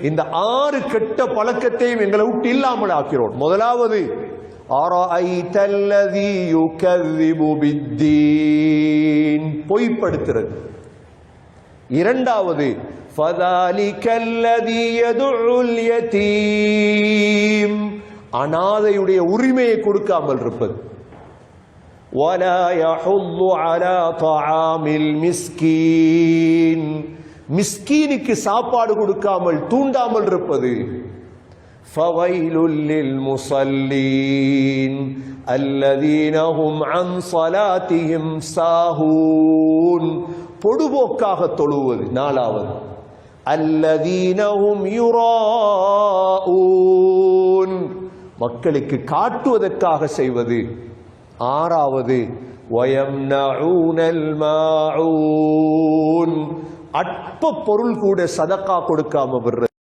இந்த 6 கெட்ட பழக்கத்தையும் எங்களை விட்டு இல்லாமல் ஆக்கிறோம். முதலாவது அரஐதல்லதி யுகذிபு பித்தீன், பொய்ப்படுத்துறது. இரண்டாவது ஃபதாலிகல்லதி யதுல் யதீம், அனாதையுடைய உரிமையை கொடுக்காமல் இருப்பது. வலா யஹுல்லு அலா தஆமில் மிஸ்கீன், மிஸ்கீனுக்கு சாப்பாடு கொடுக்காமல் தூண்டாமல் இருப்பது. ஃபவைலுல் லில் முஸல்லீன் அல்லதீன ஹும் அன் ஸலாத்திஹிம் சாஹூன், பொடுபோக்காக தொழுவது. நாலாவது அல்லதீன ஹும் யுராஊன், மக்களுக்கு காட்டுவதற்காக செய்வது. ஆறாவது வயம்னஊனல் மாஊன், அற்ப பொருள் கூட சதக்கா கொடுக்காம விடுறது.